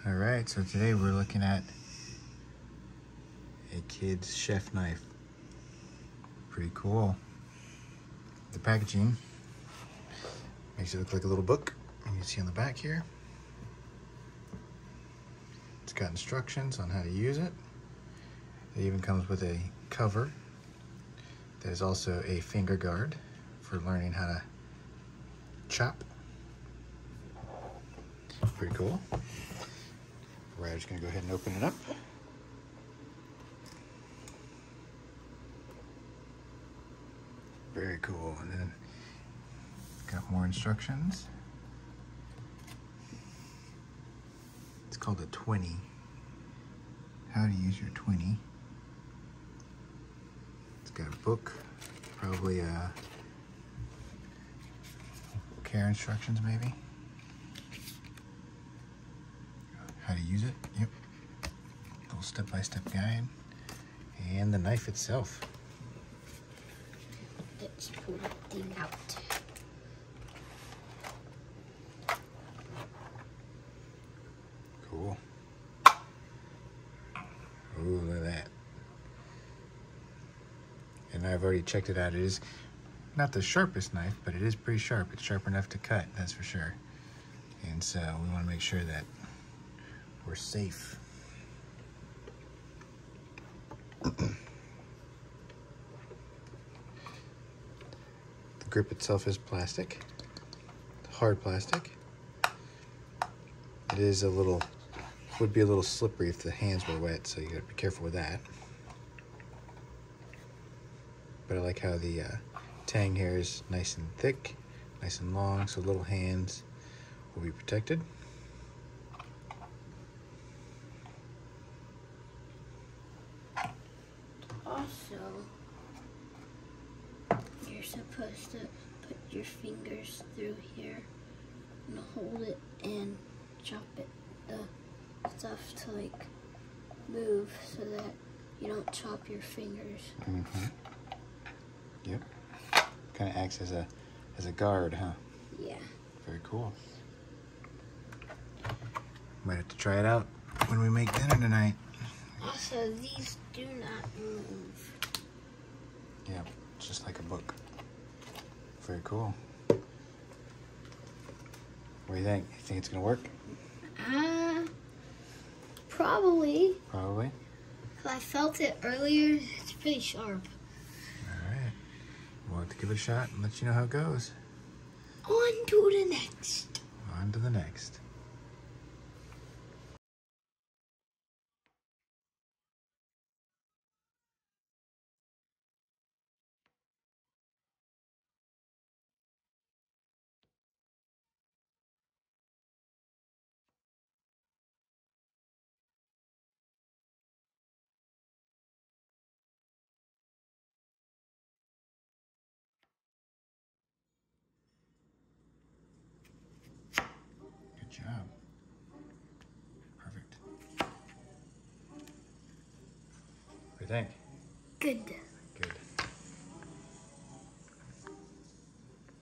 Alright, so today we're looking at a kid's chef knife. Pretty cool. The packaging makes it look like a little book. You can see on the back here. It's got instructions on how to use it. It even comes with a cover. There's also a finger guard for learning how to chop. Pretty cool. We're just gonna go ahead and open it up. Very cool. And then got more instructions. It's called a Twinny. How to use your Twinny. It's got a book, probably care instructions maybe. How to use it, yep. Little step-by-step guide. And the knife itself. Let's pull that thing out. Cool. Ooh, look at that. And I've already checked it out. It is not the sharpest knife, but it is pretty sharp. It's sharp enough to cut, that's for sure. And so we want to make sure that we're safe. The grip itself is plastic, hard plastic. It is would be a little slippery if the hands were wet, so you gotta be careful with that. But I like how the tang here is nice and thick, nice and long, so little hands will be protected. Also, you're supposed to put your fingers through here and hold it and chop it, the stuff to like move so that you don't chop your fingers. Mm-hmm. Yep. Kind of acts as a guard, huh? Yeah. Very cool. Might have to try it out when we make dinner tonight. Also, these do not move. Yeah, just like a book. Very cool. What do you think? You think it's gonna work? Probably. Probably. I felt it earlier. It's pretty sharp. All right. We'll have to give it a shot and let you know how it goes. On to the next. On to the next. Good job. Perfect. What do you think? Good.